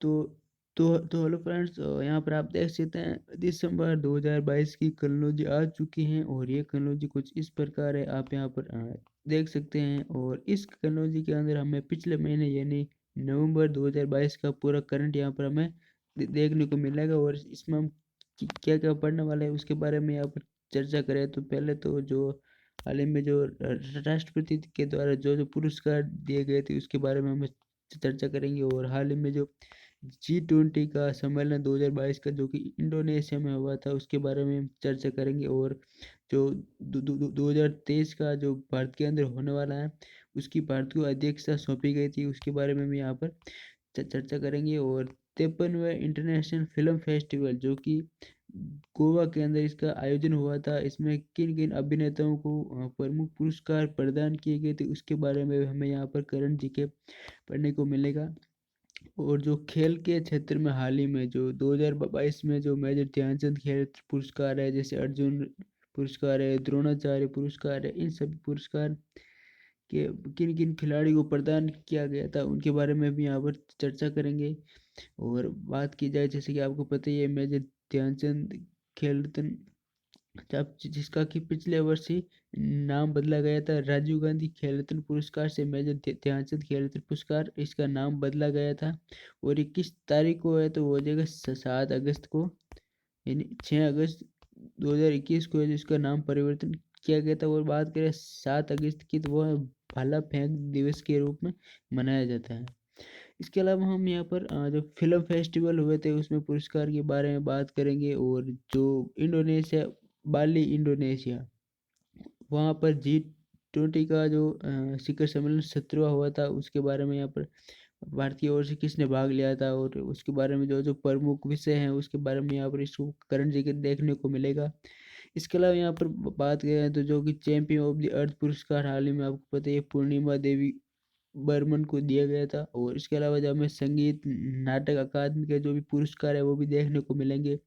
तो तो hello friends, यहाँ पर आप देख सकते हैं दिसंबर 2022 की क्रोनोलॉजी आ चुकी है और ये क्रोनोलॉजी कुछ इस प्रकार है, आप यहाँ पर देख सकते हैं। और इस क्रोनोलॉजी के अंदर हमें पिछले महीने यानी नवंबर 2022 का पूरा करंट यहाँ पर हमें देखने को मिलेगा। और इसमें हम क्या क्या पढ़ने वाले हैं उसके बारे में यहाँ पर चर्चा करें तो पहले तो जो हाल ही में जो राष्ट्रपति के द्वारा जो जो पुरस्कार दिए गए थे उसके बारे में हम चर्चा करेंगे। और हाल ही में जो G20 का सम्मेलन 2022 का जो कि इंडोनेशिया में हुआ था उसके बारे में हम चर्चा करेंगे। और जो 2023 का जो भारत के अंदर होने वाला है उसकी भारत को अध्यक्षता सौंपी गई थी उसके बारे में भी यहाँ पर चर्चा करेंगे। और 53वें इंटरनेशनल फिल्म फेस्टिवल जो कि गोवा के अंदर इसका आयोजन हुआ था, इसमें किन किन अभिनेताओं को प्रमुख पुरस्कार प्रदान किए गए थे उसके बारे में हमें यहाँ पर करण जी के पढ़ने को मिलेगा। और जो खेल के क्षेत्र में हाल ही में जो 2022 में जो मेजर ध्यानचंद खेल पुरस्कार है, जैसे अर्जुन पुरस्कार है, द्रोणाचार्य पुरस्कार है, इन सभी पुरस्कार के किन किन खिलाड़ी को प्रदान किया गया था उनके बारे में भी यहाँ पर चर्चा करेंगे। और बात की जाए जैसे कि आपको पता ही है मेजर ध्यानचंद खेल रत्न जब जिसका कि पिछले वर्ष ही नाम बदला गया था, राजीव गांधी खेल रत्न पुरस्कार से मेजर ध्यानचंद खेल रत्न पुरस्कार इसका नाम बदला गया था। और 21 तारीख को है तो वो हो जाएगा 7 अगस्त को, यानी 6 अगस्त 2021 को है जो इसका नाम परिवर्तन किया गया था। और बात करें 7 अगस्त की तो वो है भाला फेंक दिवस के रूप में मनाया जाता है। इसके अलावा हम यहाँ पर जो फिल्म फेस्टिवल हुए थे उसमें पुरस्कार के बारे में बात करेंगे। और जो इंडोनेशिया बाली इंडोनेशिया वहाँ पर G20 का जो शिखर सम्मेलन 17वां हुआ था उसके बारे में यहाँ पर भारत की ओर से किसने भाग लिया था और उसके बारे में जो जो प्रमुख विषय हैं उसके बारे में यहाँ पर इसको करण जी के देखने को मिलेगा। इसके अलावा यहाँ पर बात करें तो जो कि चैंपियन ऑफ द अर्थ पुरस्कार हाल ही में आपको पता है पूर्णिमा देवी बर्मन को दिया गया था। और इसके अलावा जब हमें संगीत नाटक अकादमी के जो भी पुरस्कार है वो भी देखने को मिलेंगे।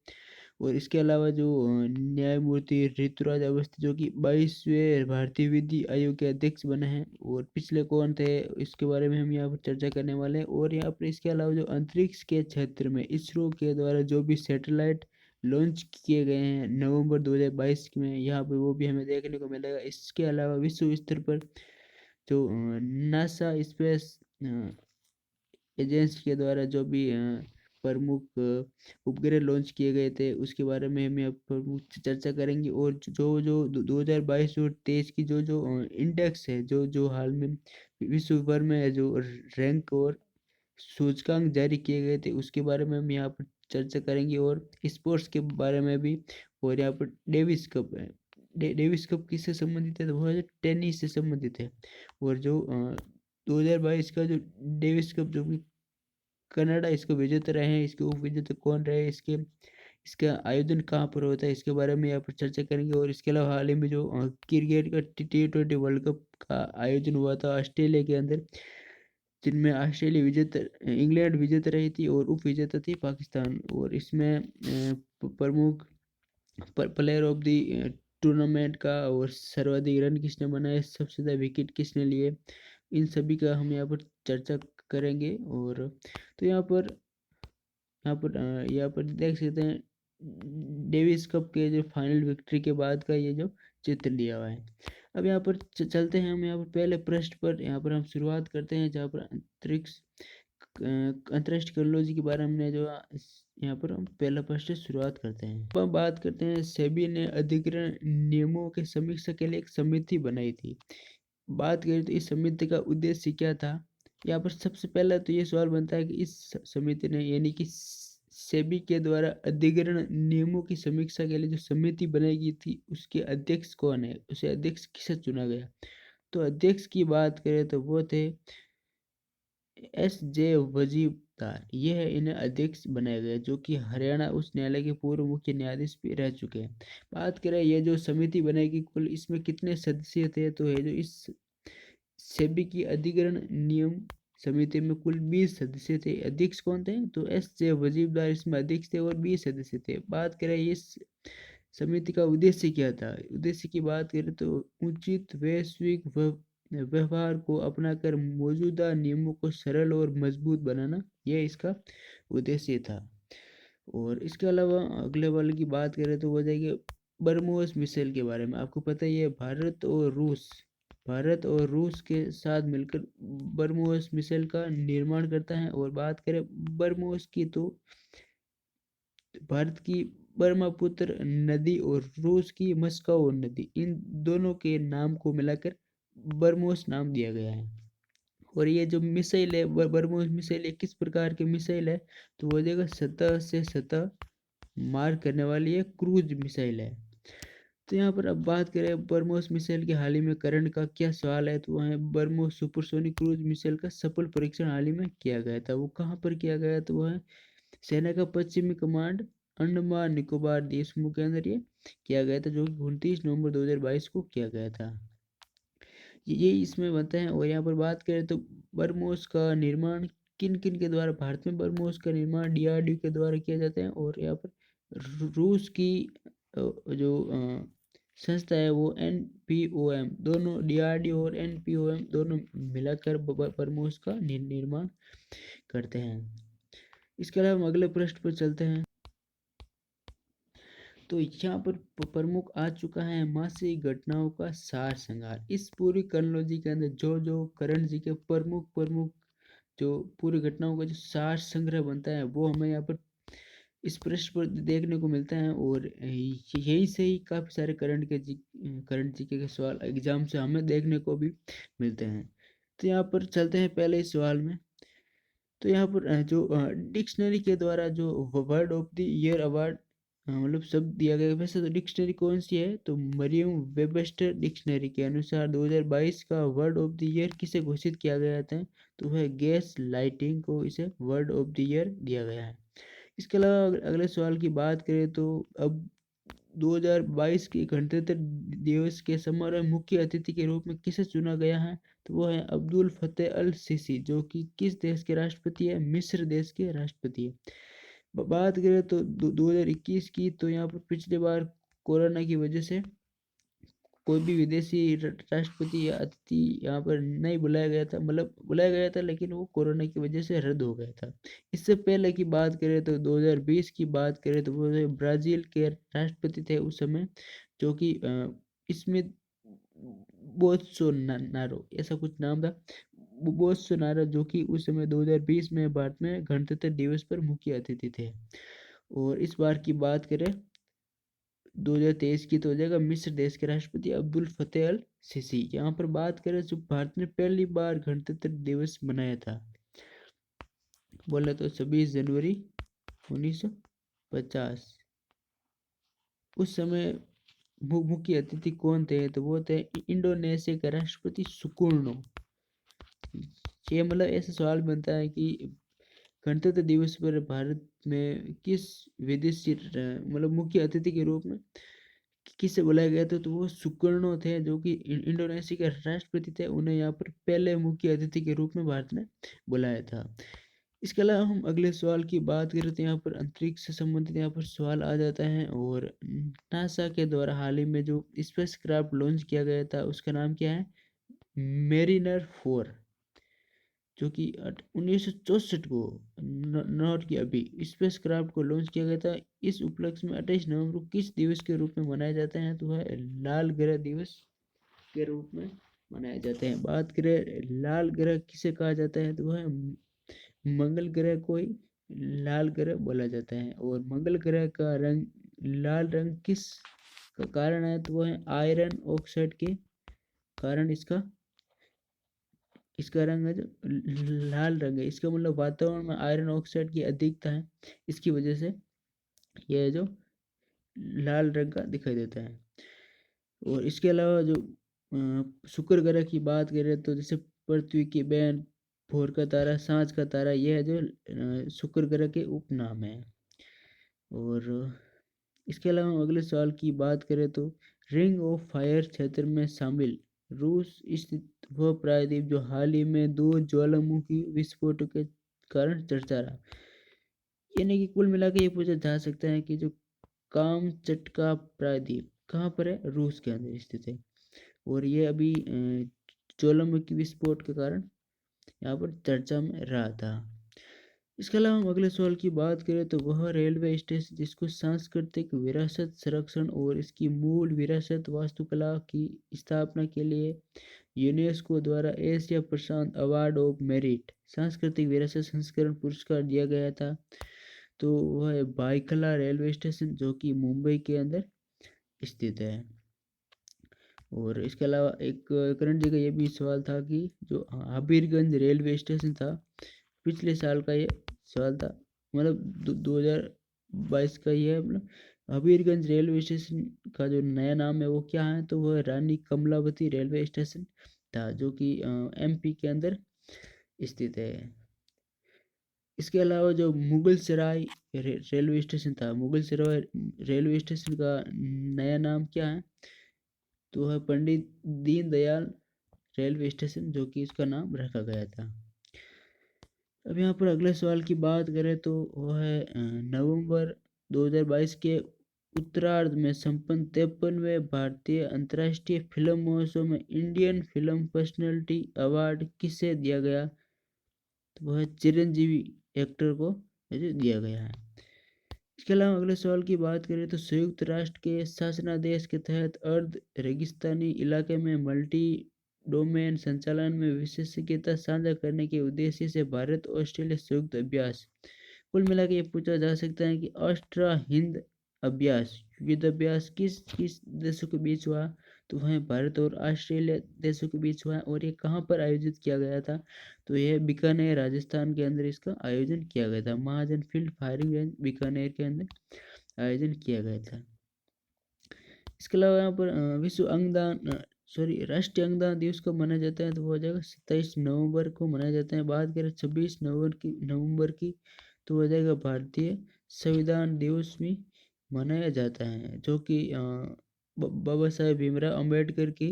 और इसके अलावा जो न्यायमूर्ति ऋतुराज अवस्थी जो कि 22वें भारतीय विधि आयोग के अध्यक्ष बने हैं और पिछले कौन थे इसके बारे में हम यहाँ पर चर्चा करने वाले हैं। और यहाँ पर इसके अलावा जो अंतरिक्ष के क्षेत्र में इसरो के द्वारा जो भी सैटेलाइट लॉन्च किए गए हैं नवंबर 2022 में यहाँ पर वो भी हमें देखने को मिलेगा। इसके अलावा विश्व स्तर पर जो नासा स्पेस एजेंसी के द्वारा जो भी प्रमुख उपग्रह लॉन्च किए गए थे उसके बारे में हम यहाँ प्रमुख चर्चा करेंगे। और जो जो 2022 और 23 की जो जो इंडेक्स है जो जो हाल में विश्व भर में जो रैंक और सूचकांक जारी किए गए थे उसके बारे में हम यहाँ पर चर्चा करेंगे। और स्पोर्ट्स के बारे में भी। और यहाँ पर डेविस कप है, डेविस कप किससे संबंधित है तो वो है टेनिस से संबंधित है। और जो 2022 का जो डेविस कप जो कि कनाडा इसको विजेता रहे हैं, इसके उप विजेता कौन रहे, इसके इसका आयोजन कहाँ पर होता है इसके बारे में यहाँ पर चर्चा करेंगे। और इसके अलावा हाल ही में जो क्रिकेट का T20 वर्ल्ड कप का आयोजन हुआ था ऑस्ट्रेलिया के अंदर, जिनमें ऑस्ट्रेलिया विजेता इंग्लैंड विजेता रही थी और उप विजेता थी पाकिस्तान। और इसमें प्रमुख प्लेयर ऑफ द टूर्नामेंट का और सर्वाधिक रन किसने बनाए, सबसे ज़्यादा विकेट किसने लिए, इन सभी का हम यहाँ पर चर्चा करेंगे। और तो यहाँ पर देख सकते हैं डेविस कप के जो फाइनल विक्ट्री के बाद का ये जो चित्र लिया हुआ है। अब यहाँ पर चलते हैं हम यहाँ पर पहले पृष्ठ पर, यहाँ पर हम शुरुआत करते हैं जहाँ पर अंतरिक्ष क्रोनोलॉजी के बारे में हमने जो यहाँ पर हम पहला पृष्ठ से शुरुआत करते हैं। अब हम बात करते हैं सेबी ने अधिग्रहण नियमों के समीक्षा के लिए एक समिति बनाई थी। बात करें तो इस समिति का उद्देश्य क्या था, यहाँ पर सबसे पहला तो ये सवाल बनता है कि इस समिति ने यानी कि सेबी के द्वारा अधिग्रहण नियमों की समीक्षा के लिए जो समिति बनाई गई थी उसके अध्यक्ष कौन है, उसे अध्यक्ष किसे चुना गया। तो अध्यक्ष की बात करें तो वो थे S J वजीरदार, ये है इन्हें अध्यक्ष बनाया गया जो कि हरियाणा उच्च न्यायालय के पूर्व मुख्य न्यायाधीश भी रह चुके हैं। बात करें ये जो समिति बनाएगी कुल इसमें कितने सदस्य थे तो ये जो इस सेबी की अधिग्रहण नियम समिति में कुल 20 सदस्य थे। अध्यक्ष कौन थे तो S J वजीरदार इसमें अध्यक्ष थे और 20 सदस्य थे। बात करें इस समिति का उद्देश्य क्या था, उद्देश्य की बात करें तो उचित वैश्विक व व्यवहार को अपनाकर मौजूदा नियमों को सरल और मजबूत बनाना, यह इसका उद्देश्य था। और इसके अलावा अगले वाले की बात करें तो वो हो जाएगी बर्मोस मिसाइल के बारे में। आपको पता ही है भारत और रूस के साथ मिलकर बर्मोस मिसाइल का निर्माण करता है। और बात करें बर्मोस की तो भारत की ब्रह्मपुत्र नदी और रूस की मस्को नदी, इन दोनों के नाम को मिलाकर बर्मोस नाम दिया गया है। और ये जो मिसाइल है बर्मोस मिसाइल, ये किस प्रकार की मिसाइल है तो वो हो जाएगा सतह से सतह मार करने वाली ये क्रूज मिसाइल है। तो यहाँ पर अब बात करें बर्मोस मिसाइल के हाल ही में करंट का क्या सवाल है तो वह है बर्मोस सुपरसोनिक क्रूज मिसाइल का सफल परीक्षण हाल ही में किया गया था। वो कहाँ पर किया गया तो वह सेना का पश्चिमी कमांड अंडमान निकोबार द्वीप समूह के अंदर ये किया गया था, जो कि 29 नवंबर 2022 को किया गया था। ये इसमें बनते हैं। और यहाँ पर बात करें तो बर्मोस का निर्माण किन किन के द्वारा, भारत में बर्मोस का निर्माण डीआरडीओ के द्वारा किया जाता है। और यहाँ पर रूस की जो संस्था है वो एनपीओएम, दोनों डीआरडीओ और एनपीओएम दोनों मिलाकर बर्मोस का निर्माण करते हैं। इसके अलावा हम अगले प्रश्न पर चलते हैं। तो यहाँ पर प्रमुख आ चुका है मासिक घटनाओं का सार संहार। इस पूरी क्रोनोलॉजी के अंदर जो करण जी के प्रमुख जो पूरी घटनाओं का जो सार संग्रह बनता है वो हमें यहाँ पर इस प्रश्न पर देखने को मिलता है। और यही से ही काफ़ी सारे करंट जीके के सवाल एग्जाम से हमें देखने को भी मिलते हैं। तो यहाँ पर चलते हैं पहले इस सवाल में। तो यहाँ पर जो डिक्शनरी के द्वारा जो word of the year award मतलब शब्द दिया गया, वैसे तो डिक्शनरी कौन सी है तो मरियम वेबस्टर डिक्शनरी के अनुसार 2022 का वर्ड ऑफ द ईयर किसे घोषित किया गया था तो वह गैस लाइटिंग को इसे वर्ड ऑफ द ईयर दिया गया है। इसके अलावा अगले सवाल की बात करें तो अब 2022 के गणतंत्र दिवस के समारोह में मुख्य अतिथि के रूप में किसे चुना गया है तो वो है अब्दुल फतेह अल सीसी, जो कि किस देश के राष्ट्रपति है, मिस्र देश के राष्ट्रपति है। बात करें तो 2021 की, तो यहाँ पर पिछली बार कोरोना की वजह से कोई भी विदेशी राष्ट्रपति या अतिथि यहाँ पर नहीं बुलाया गया था, मतलब बुलाया गया था लेकिन वो कोरोना की वजह से रद्द हो गया था। इससे पहले की बात करें तो 2020 की बात करें तो वो ब्राज़ील के राष्ट्रपति थे उस समय, जो कि इसमें बोल्सोनारो ऐसा कुछ नाम था, बोल्सोनारो, जो कि उस समय 2020 में भारत में गणतंत्र दिवस पर मुख्य अतिथि थे। और इस बार की बात करें 2023 की तो हो जाएगा मिस्र देश के राष्ट्रपति अब्दुल फतेह अल सीसी। यहाँ पर बात करें जो भारत ने पहली बार गणतंत्र दिवस मनाया था, बोले तो 26 जनवरी 1950। उस समय मुख्य अतिथि कौन थे तो वो थे इंडोनेशिया के राष्ट्रपति सुकर्णो। ये मतलब ऐसा सवाल बनता है कि गणतंत्र दिवस पर भारत में किस विदेशी मतलब मुख्य अतिथि के रूप में किसे बुलाया गया था तो वो सुकर्णो थे, जो कि इंडोनेशिया के राष्ट्रपति थे। उन्हें यहाँ पर पहले मुख्य अतिथि के रूप में भारत ने बुलाया था। इसके अलावा हम अगले सवाल की बात करें तो यहाँ पर अंतरिक्ष से संबंधित यहाँ पर सवाल आ जाता है। और नासा के द्वारा हाल ही में जो स्पेस क्राफ्ट लॉन्च किया गया था उसका नाम क्या है, मेरिनर 4, जो कि 1964 को नॉट की अभी स्पेस क्राफ्ट को लॉन्च किया गया था। इस उपलक्ष्य में 28 नवंबर को किस दिवस के रूप में मनाया जाता है तो वह लाल ग्रह दिवस के रूप में मनाया जाता है। बात करें लाल ग्रह किसे कहा जाता है तो वह मंगल ग्रह को ही लाल ग्रह बोला जाता है। और मंगल ग्रह का रंग लाल रंग किस का कारण है तो वह है आयरन ऑक्साइड के कारण इसका रंग है जो लाल रंग है। इसका मतलब वातावरण में आयरन ऑक्साइड की अधिकता है, इसकी वजह से यह जो लाल रंग का दिखाई देता है। और इसके अलावा जो शुक्र ग्रह की बात करें तो जैसे पृथ्वी की बहन, भोर का तारा, सांझ का तारा, यह जो शुक्र ग्रह के उपनाम है। और इसके अलावा हम अगले सवाल की बात करें तो रिंग ऑफ फायर क्षेत्र में शामिल रूस स्थित वह प्रायद्वीप जो हाल ही में 2 ज्वालामुखी विस्फोटों के कारण चर्चा रहा, यानी कि कुल मिला के ये पूछा जा सकता है कि जो कामचटका प्रायद्वीप कहाँ पर है, रूस के अंदर स्थित है। और ये अभी ज्वालामुखी विस्फोट के कारण यहाँ पर चर्चा में रहा था। इसके अलावा हम अगले सवाल की बात करें तो वह रेलवे स्टेशन जिसको सांस्कृतिक विरासत संरक्षण और इसकी मूल विरासत वास्तुकला की स्थापना के लिए यूनेस्को द्वारा Asia Prashant award of merit सांस्कृतिक विरासत संस्करण पुरस्कार दिया गया था। तो वह है भायखला रेलवे स्टेशन जो कि मुंबई के अंदर स्थित है। और इसके अलावा एक करण जी का ये भी सवाल था कि जो हबीरगंज रेलवे स्टेशन था पिछले साल का ये सवाल था, मतलब 2022 का ही है। मतलब हबीरगंज रेलवे स्टेशन का जो नया नाम है वो क्या है, तो वह रानी कमलावती रेलवे स्टेशन था जो कि एमपी के अंदर स्थित है। इसके अलावा जो मुगल सराय रेलवे स्टेशन था, मुगल सराय रेलवे स्टेशन का नया नाम क्या है, तो है पंडित दीनदयाल रेलवे स्टेशन जो कि इसका नाम रखा गया था। अब यहाँ पर अगले सवाल की बात करें तो वह है नवंबर 2022 के उत्तरार्ध में संपन्न 53वें भारतीय अंतर्राष्ट्रीय फिल्म महोत्सव में इंडियन फिल्म पर्सनैलिटी अवार्ड किसे दिया गया, तो वह चिरंजीवी एक्टर को दिया गया है। इसके अलावा अगले सवाल की बात करें तो संयुक्त राष्ट्र के शासनादेश के तहत अर्ध रेगिस्तानी इलाके में मल्टी डोमेन संचालन में विशेषज्ञता साझा करने के उद्देश्य से भारत ऑस्ट्रेलिया संयुक्त अभ्यास, कुल मिला के ये पूछा जा सकता है कि ऑस्ट्रा हिंद अभ्यास युद्ध अभ्यास किस किस देशों के बीच हुआ, तो वह भारत और ऑस्ट्रेलिया देशों के बीच हुआ और ये कहाँ पर आयोजित किया गया था, तो यह बीकानेर राजस्थान के अंदर इसका आयोजन किया गया था। महाजन फील्ड फायरिंग रेंज बीकानेर के अंदर आयोजन किया गया था। इसके अलावा यहाँ पर विश्व अंगदान राष्ट्रीय अंगदान दिवस कब मनाया जाता है, तो वो हो जाएगा 27 नवंबर को मनाया जाता है। बात करें 26 नवंबर की तो हो जाएगा भारतीय संविधान दिवस भी मनाया जाता है जो कि बाबा साहेब भीमराव अम्बेडकर की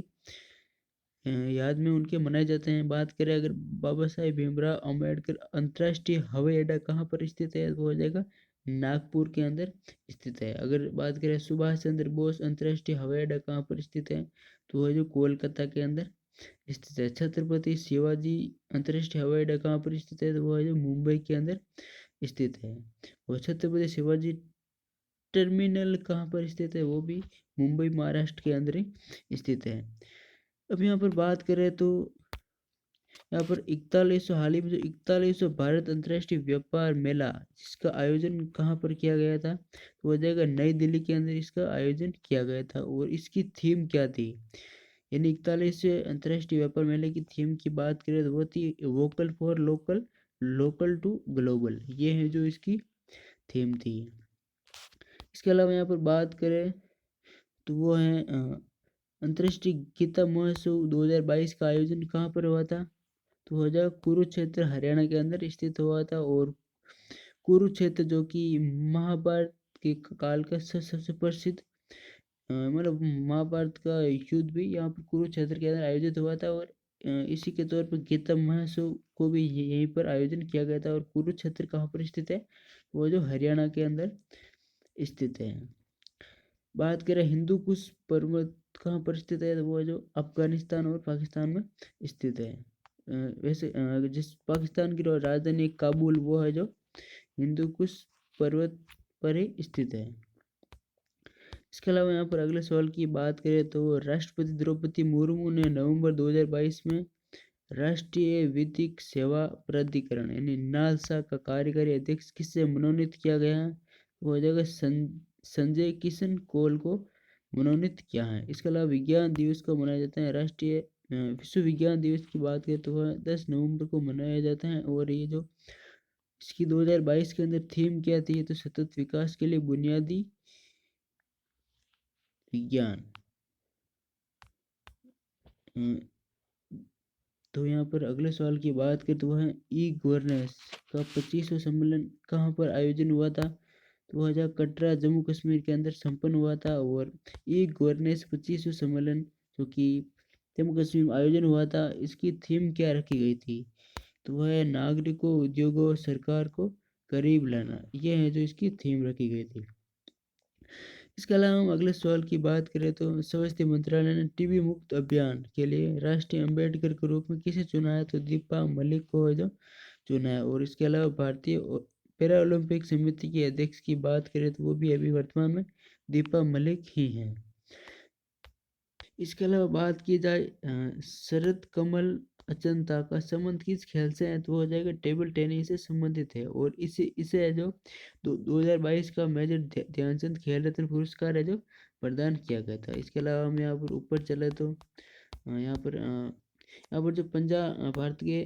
याद में उनके मनाए जाते हैं। बात करें अगर बाबा साहेब भीमराव अम्बेडकर अंतर्राष्ट्रीय हवाई अड्डा कहाँ पर स्थित है, वो हो जाएगा नागपुर के अंदर स्थित है। अगर बात करें सुभाष चंद्र बोस अंतर्राष्ट्रीय हवाई अड्डा कहाँ पर स्थित है, तो वह जो कोलकाता के अंदर स्थित है। छत्रपति शिवाजी अंतर्राष्ट्रीय हवाई अड्डा कहाँ पर स्थित है, तो वह जो मुंबई के अंदर स्थित है। और छत्रपति शिवाजी टर्मिनल कहाँ पर स्थित है, वो भी मुंबई महाराष्ट्र के अंदर ही स्थित है। अब यहाँ पर बात करें तो यहाँ पर 4100 हाल ही में जो 4100 भारत अंतर्राष्ट्रीय व्यापार मेला जिसका आयोजन कहाँ पर किया गया था, तो हो जाएगा नई दिल्ली के अंदर इसका आयोजन किया गया था। और इसकी थीम क्या थी, यानी 41वें अंतर्राष्ट्रीय व्यापार मेले की थीम की बात करें तो वो थी vocal for local local to global, ये है जो इसकी थीम थी। इसके अलावा यहाँ पर बात करें तो वो है अंतर्राष्ट्रीय गीता महोत्सव 2022 का आयोजन कहाँ पर हुआ था, तो हो जाएगा कुरुक्षेत्र हरियाणा के अंदर स्थित हुआ था। और कुरुक्षेत्र जो कि महाभारत के काल का सबसे प्रसिद्ध मतलब महाभारत का युद्ध भी यहाँ पर कुरुक्षेत्र के अंदर आयोजित हुआ था। और इसी के तौर पर गीता महोत्सव को भी यहीं पर आयोजन किया गया था। और कुरुक्षेत्र कहाँ पर स्थित है, वो जो हरियाणा के अंदर स्थित है। बात करें हिंदू कुश पर्वत कहाँ पर स्थित है, तो वो जो अफगानिस्तान और पाकिस्तान में स्थित है। वैसे जिस पाकिस्तान की राजधानी काबुल वो है जो हिंदू कुश पर्वत पर ही स्थित है। इसके अलावा यहाँ पर अगले सवाल की बात करें तो राष्ट्रपति द्रौपदी मुर्मू ने नवंबर 2022 में राष्ट्रीय विधिक सेवा प्राधिकरण यानी नालसा का कार्यकारी अध्यक्ष किससे मनोनीत किया गया है, वो हो जाएगा संजय किशन कौल को मनोनीत किया है। इसके अलावा विज्ञान दिवस को मनाया जाता है राष्ट्रीय विश्व विज्ञान दिवस की बात करें तो वह 10 नवंबर को मनाया जाता है। और ये जो इसकी 2022 के अंदर थीम क्या थी, तो सतत विकास के लिए बुनियादी विज्ञान। तो यहाँ पर अगले सवाल की बात करें तो वह ई गवर्नेंस का 25वां सम्मेलन कहाँ पर आयोजन हुआ था, तो वह जहाँ कटरा जम्मू कश्मीर के अंदर संपन्न हुआ था। और ई गवर्नेंस 25वां सम्मेलन जो कि जम्मू कश्मीर में आयोजन हुआ था, इसकी थीम क्या रखी गई थी, तो वह नागरिकों उद्योगों और सरकार को करीब लाना, यह है जो इसकी थीम रखी गई थी। इसके अलावा हम अगले सवाल की बात करें तो स्वास्थ्य मंत्रालय ने टीबी मुक्त अभियान के लिए राष्ट्रीय अम्बेडकर के रूप में किसे चुना है, तो दीपा मलिक को है जो चुना है। और इसके अलावा भारतीय पैरा ओलंपिक समिति के अध्यक्ष की बात करें तो वो भी अभी वर्तमान में दीपा मलिक ही हैं। इसके अलावा बात की जाए शरद कमल अचंता का संबंध किस खेल से है, तो हो जाएगा टेबल टेनिस से संबंधित है। और इसे है जो 2022 का मेजर ध्यानचंद खेल रत्न पुरस्कार है जो प्रदान किया गया था। इसके अलावा हम यहाँ पर ऊपर चले तो यहाँ पर जो पंजाब भारत के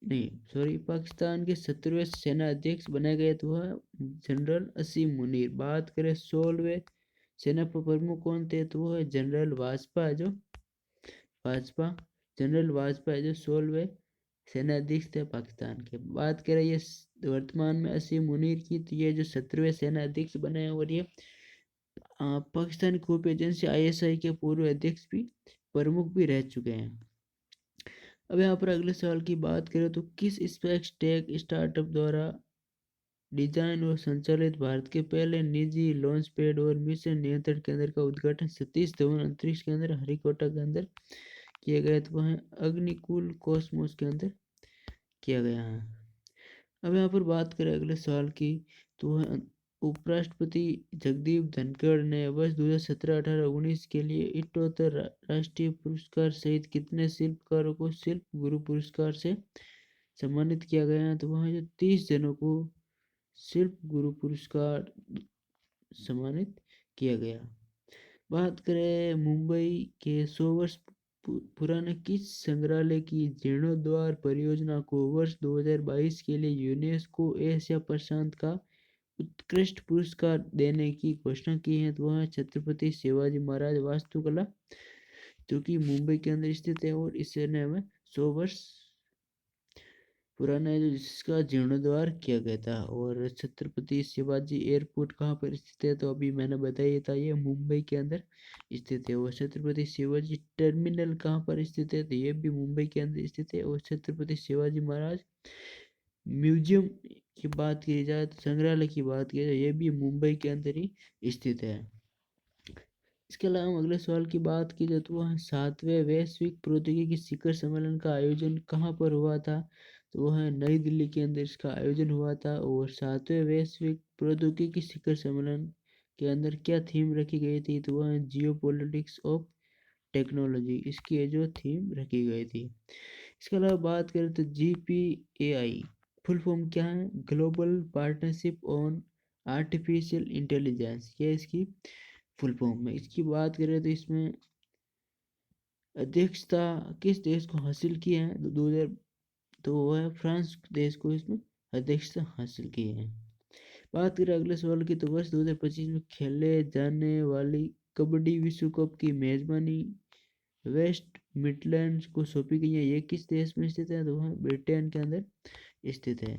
नहीं सॉरी पाकिस्तान के 17वें सेना अध्यक्ष बनाए गए तो वह जनरल असीम मुनीर। बात करें 16वें सेना प्रमुख कौन थे, तो वो है जनरल वाजपा जनरल वाजपा जो 16वें सेनाध्यक्ष थे पाकिस्तान के। बात करें ये वर्तमान में असीम मुनीर की, तो ये जो 17वें सेनाध्यक्ष बने हैं और ये पाकिस्तान खुफिया एजेंसी ISI के पूर्व अध्यक्ष भी प्रमुख भी रह चुके हैं। अब यहाँ पर अगले सवाल की बात करें तो किस स्पेस टेक स्टार्टअप द्वारा डिजाइन और संचालित भारत के पहले निजी लॉन्च पैड और मिशन नियंत्रण केंद्र का उद्घाटन सतीश धवन अंतरिक्ष केंद्र हरिकोटा के अंदर किया गया, तो वह अग्निकुल कॉस्मोस के अंदर किया गया है। अब यहाँ पर बात करें अगले सवाल की, तो वह उपराष्ट्रपति जगदीप धनखड़ ने वर्ष 2017-18-19 के लिए 78 राष्ट्रीय पुरस्कार सहित कितने शिल्पकारों को शिल्प गुरु पुरस्कार से सम्मानित किया गया है, तो वह जो 30 जनों को शिल्प गुरु पुरस्कार सम्मानित किया गया। बात करें मुंबई के 100 वर्ष पुराने किस संग्रहालय की जीर्णोद्धार परियोजना को वर्ष 2022 के लिए यूनेस्को एशिया प्रशांत का उत्कृष्ट पुरस्कार देने की घोषणा की है, तो वह छत्रपति शिवाजी महाराज वास्तुकला जो कि मुंबई के अंदर स्थित है। और इसे हमें 100 वर्ष पुराना है जो जिसका जीर्णोद्धार किया गया था। और छत्रपति शिवाजी एयरपोर्ट कहाँ पर स्थित है, तो अभी मैंने बताया था ये मुंबई के अंदर स्थित है। और छत्रपति शिवाजी टर्मिनल कहाँ पर स्थित है, तो ये भी मुंबई के अंदर स्थित है। और छत्रपति शिवाजी महाराज म्यूजियम की बात की जाए तो संग्रहालय की बात की जाए ये भी मुंबई के अंदर ही स्थित है। इसके अलावा हम अगले सवाल की बात की जाए तो वह 7वें वैश्विक प्रौद्योगिकी शिखर सम्मेलन का आयोजन कहाँ पर हुआ था, तो वह नई दिल्ली के अंदर इसका आयोजन हुआ था। और 7वें वैश्विक प्रौद्योगिकी शिखर सम्मेलन के अंदर क्या थीम रखी गई थी, तो वह जियो पॉलिटिक्स ऑफ टेक्नोलॉजी इसकी जो थीम रखी गई थी। इसके अलावा बात करें तो GPAI फुल फॉर्म क्या है, global partnership on artificial intelligence, ये इसकी फुल फॉर्म में। इसकी बात करें तो इसमें अध्यक्षता किस देश को हासिल की है, 2000 तो वह है फ्रांस देश को इसमें अध्यक्षता हासिल की है। बात करें अगले सवाल की, तो वर्ष 2025 में खेले जाने वाली कबड्डी विश्व कप की मेजबानी वेस्ट मिडलैंड्स को सौंपी गई है, ये किस देश में स्थित है, तो वह ब्रिटेन के अंदर स्थित है।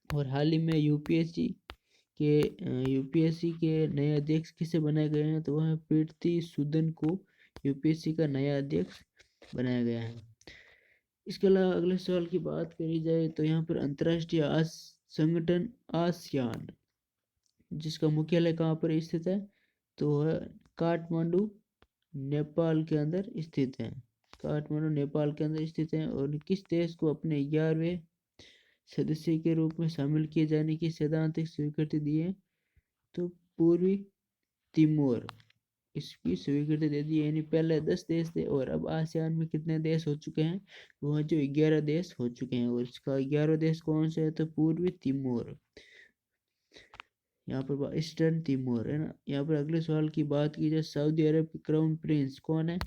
और हाल ही में यूपीएससी के नए अध्यक्ष किसे बनाए गए हैं, तो वह प्रीति सूदन को यूपीएससी का नया अध्यक्ष बनाया गया है। इसके अलावा अगले सवाल की बात करी जाए तो यहाँ पर अंतर्राष्ट्रीय संगठन आसियान जिसका मुख्यालय कहाँ पर स्थित है, तो वह काठमांडू नेपाल के अंदर स्थित है। काठमांडू नेपाल के अंदर स्थित है। और किस देश को अपने 11वें सदस्य के रूप में शामिल किए जाने की सैद्धांतिक स्वीकृति दी है, तो पूर्वी तिमोर इसकी स्वीकृति दे दी है। यानी पहले 10 देश थे और अब आसियान में कितने देश हो चुके हैं, वह जो 11 देश हो चुके हैं। और इसका 11वां देश कौन सा है, तो पूर्वी तिमोर, यहाँ पर ईस्टर्न तिमोर है ना। यहाँ पर अगले सवाल की बात की जाए, सऊदी अरब के क्राउन प्रिंस कौन है,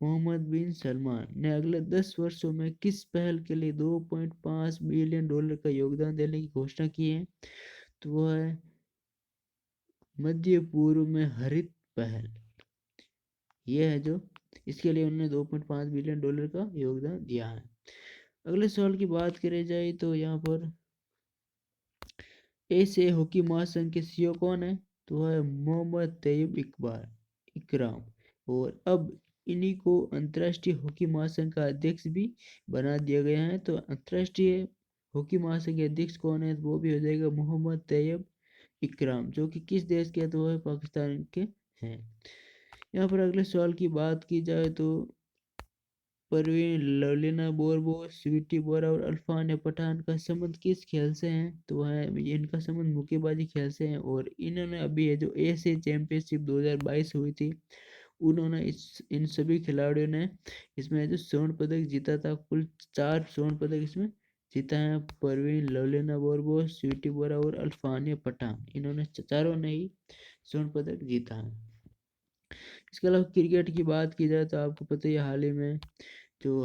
मोहम्मद बिन सलमान ने अगले 10 वर्षों में किस पहल के लिए $2.5 बिलियन का योगदान देने की घोषणा की है, तो वह है मध्य पूर्व में हरित पहल। यह है जो इसके लिए उन्होंने $2.5 बिलियन का योगदान दिया है। अगले सवाल की बात करें जाए तो यहाँ पर एशियाई हॉकी महासंघ के CEO कौन है, तो वह है मोहम्मद तैयब इकराम। और अब इन्हीं को अंतर्राष्ट्रीय हॉकी महासंघ का अध्यक्ष भी बना दिया गया है। तो अंतर्राष्ट्रीय हॉकी महासंघ के अध्यक्ष कौन है, वो भी हो जाएगा मोहम्मद तैयब इकराम, जो कि किस देश के हैं, तो वो है पाकिस्तान के हैं। यहाँ पर अगले सवाल की बात की जाए तो परवीन, लवलीना बोरबो, स्वीटी बोरा और अल्फान पठान का संबंध किस खेल से है, तो वह इनका संबंध मुक्केबाजी खेल से है। और इन्होंने अभी ये जो एशिया चैंपियनशिप 2022 हुई थी, उन्होंने इन सभी खिलाड़ियों ने इसमें जो स्वर्ण पदक जीता था, कुल 4 स्वर्ण पदक इसमें जीता है। परवीन, लवलीना बोरबो, स्वीटी बोरा और अल्फान पठान, इन्होंने चारों ने ही स्वर्ण पदक जीता है। इसके अलावा क्रिकेट की बात की जाए तो आपको पता ही है, हाल ही में जो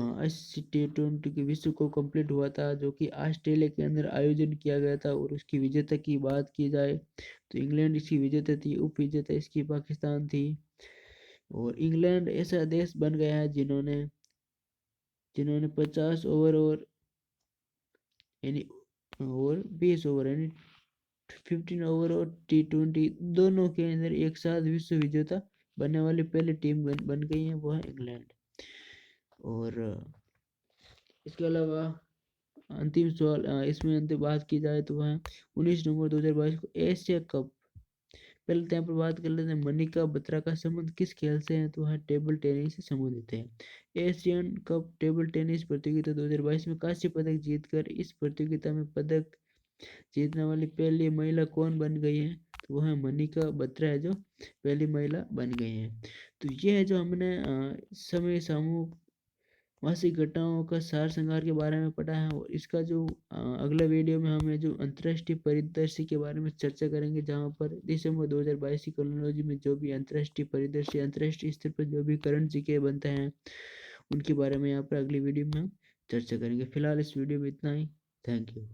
T20 के विश्व कप कंप्लीट हुआ था, जो कि ऑस्ट्रेलिया के अंदर आयोजन किया गया था। और उसकी विजेता की बात की जाए तो इंग्लैंड इसकी विजेता थी, उप विजेता इसकी पाकिस्तान थी। और इंग्लैंड ऐसा देश बन गया है जिन्होंने जिन्होंने 50 ओवर और यानी और 20 ओवर यानी 15 ओवर और T20 दोनों के अंदर एक साथ विश्व विजेता बनने वाली पहली टीम बन गई है, वो है इंग्लैंड। और इसके अलावा अंतिम सवाल, इसमें अंतिम बात की जाए तो वह 19 नवंबर 2022 को एशिया कप। पहले तो यहाँ पर बात कर लेते हैं, मनिका बत्रा का संबंध किस खेल से है, तो वह टेबल टेनिस से संबंधित है। एशियन कप टेबल टेनिस प्रतियोगिता 2022 में कांस्य पदक जीतकर इस प्रतियोगिता में पदक जीतने वाली पहली महिला कौन बन गई है, तो वह मनिका बत्रा है, जो पहली महिला बन गई है। तो ये है जो हमने समय समूह मासिक घटनाओं का सार संहार के बारे में पढ़ा है। और इसका जो अगला वीडियो में हमें जो अंतर्राष्ट्रीय परिदृश्य के बारे में चर्चा करेंगे, जहाँ पर दिसंबर 2022 की क्रोनोलॉजी में जो भी अंतर्राष्ट्रीय परिदृश्य, अंतर्राष्ट्रीय स्तर पर जो भी करंट जीके बनते हैं, उनके बारे में यहाँ पर अगली वीडियो में हम चर्चा करेंगे। फिलहाल इस वीडियो में इतना ही। Thank you.